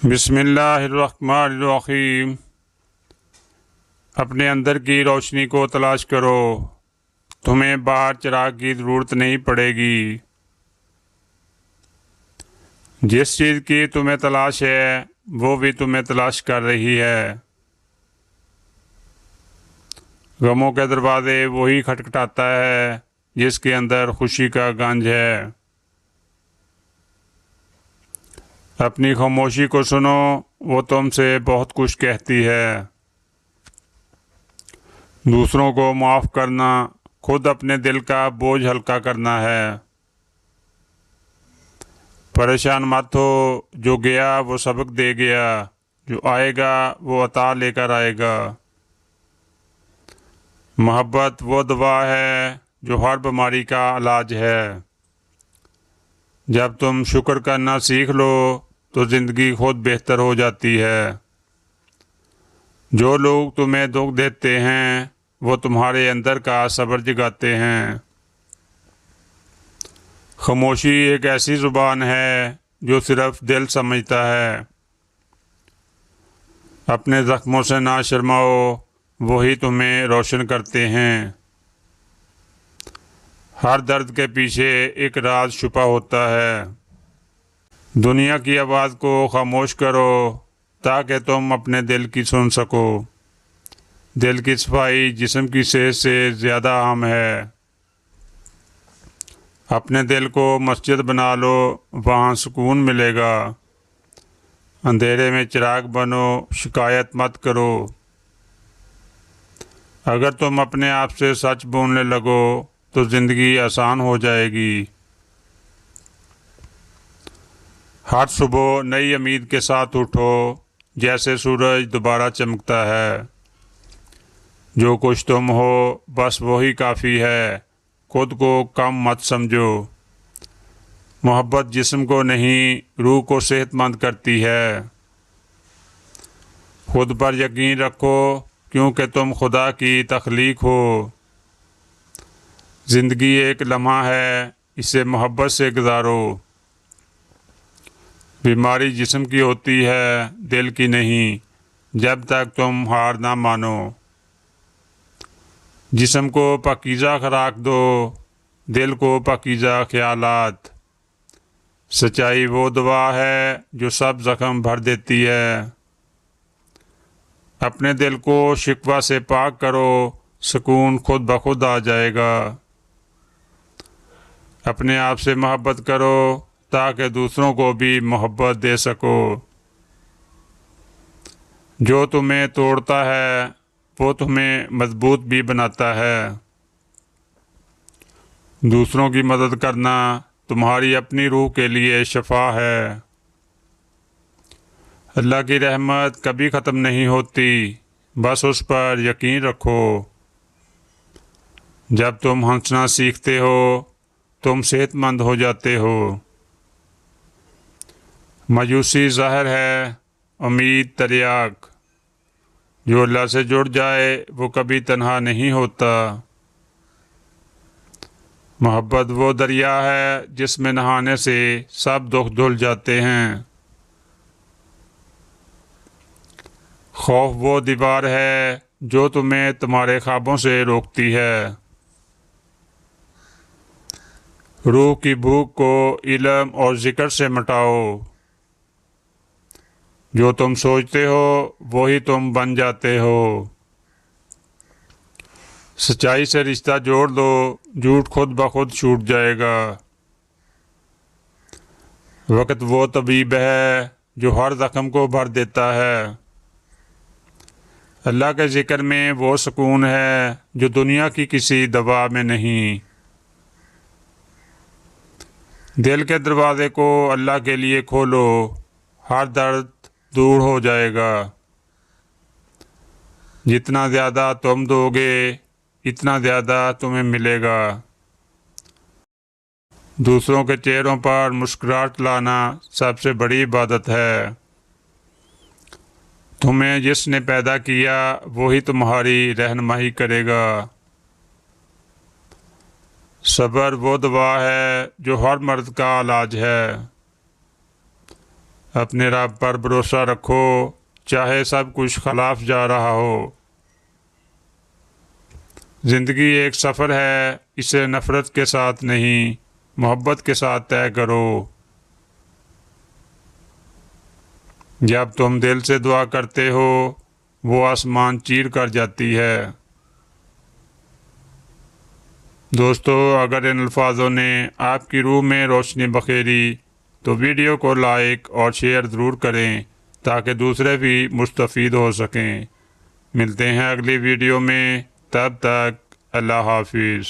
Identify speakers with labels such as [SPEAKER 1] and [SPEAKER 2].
[SPEAKER 1] बिस्मिल्लाहिर्रहमानिर्रहीम। अपने अंदर की रोशनी को तलाश करो, तुम्हें बाहर चिराग की ज़रूरत नहीं पड़ेगी। जिस चीज़ की तुम्हें तलाश है वो भी तुम्हें तलाश कर रही है। गमों के दरवाज़े वही खटखटाता है जिसके अंदर खुशी का गंज है। अपनी खामोशी को सुनो, वो तुमसे बहुत कुछ कहती है। दूसरों को माफ़ करना खुद अपने दिल का बोझ हल्का करना है। परेशान मत हो, जो गया वो सबक दे गया, जो आएगा वो अता लेकर आएगा। मोहब्बत वो दवा है जो हर बीमारी का इलाज है। जब तुम शुक्र करना सीख लो तो ज़िंदगी खुद बेहतर हो जाती है। जो लोग तुम्हें दुख देते हैं वो तुम्हारे अंदर का सब्र जगाते हैं। खामोशी एक ऐसी ज़ुबान है जो सिर्फ दिल समझता है। अपने ज़ख्मों से ना शर्माओ, वही तुम्हें रोशन करते हैं। हर दर्द के पीछे एक राज छुपा होता है। दुनिया की आवाज़ को खामोश करो ताकि तुम अपने दिल की सुन सको। दिल की सफाई जिस्म की सेहत से ज़्यादा अहम है। अपने दिल को मस्जिद बना लो, वहाँ सुकून मिलेगा। अंधेरे में चिराग बनो, शिकायत मत करो। अगर तुम अपने आप से सच बोलने लगो तो ज़िंदगी आसान हो जाएगी। हर सुबह नई उम्मीद के साथ उठो, जैसे सूरज दोबारा चमकता है। जो कुछ तुम हो बस वही काफ़ी है, खुद को कम मत समझो। मोहब्बत जिस्म को नहीं, रूह को सेहतमंद करती है। खुद पर यकीन रखो क्योंकि तुम खुदा की तख्लीक हो। ज़िंदगी एक लम्हा है, इसे मोहब्बत से गुजारो। बीमारी जिस्म की होती है, दिल की नहीं, जब तक तुम हार ना मानो। जिस्म को पाकीज़ा खुराक दो, दिल को पाकीज़ा ख्यालात। सच्चाई वो दवा है जो सब ज़ख्म भर देती है। अपने दिल को शिकवा से पाक करो, सुकून खुद ब खुद आ जाएगा। अपने आप से मोहब्बत करो ताकि दूसरों को भी मोहब्बत दे सको। जो तुम्हें तोड़ता है वो तुम्हें मजबूत भी बनाता है। दूसरों की मदद करना तुम्हारी अपनी रूह के लिए शफा है। अल्लाह की रहमत कभी ख़त्म नहीं होती, बस उस पर यकीन रखो। जब तुम हंसना सीखते हो तुम सेहतमंद हो जाते हो। मायूसी ज़हर है, उम्मीद तरियाक। जो अल्लाह से जुड़ जाए वो कभी तन्हा नहीं होता। मोहब्बत वो दरिया है जिसमें नहाने से सब दुख धुल जाते हैं। खौफ वो दीवार है जो तुम्हें तुम्हारे ख्वाबों से रोकती है। रूह की भूख को इल्म और ज़िक्र से मिटाओ। जो तुम सोचते हो वही तुम बन जाते हो। सच्चाई से रिश्ता जोड़ दो, झूठ खुद ब खुद छूट जाएगा। वक्त वो तबीब है जो हर ज़ख्म को भर देता है। अल्लाह के ज़िक्र में वो सुकून है जो दुनिया की किसी दवा में नहीं। दिल के दरवाज़े को अल्लाह के लिए खोलो, हर दर्द दूर हो जाएगा। जितना ज़्यादा तुम दोगे इतना ज़्यादा तुम्हें मिलेगा। दूसरों के चेहरों पर मुस्कुराहट लाना सबसे बड़ी इबादत है। तुम्हें जिसने पैदा किया वही तुम्हारी रहनुमाई करेगा। सब्र वो दवा है जो हर मर्द का इलाज है। अपने रब पर भरोसा रखो, चाहे सब कुछ खिलाफ जा रहा हो। ज़िंदगी एक सफ़र है, इसे नफ़रत के साथ नहीं, मोहब्बत के साथ तय करो। जब तुम दिल से दुआ करते हो, वो आसमान चीर कर जाती है। दोस्तों, अगर इन अल्फाजों ने आपकी रूह में रोशनी बखेरी तो वीडियो को लाइक और शेयर ज़रूर करें ताकि दूसरे भी मुस्तफ़ीद हो सकें। मिलते हैं अगली वीडियो में, तब तक अल्लाह हाफिज़।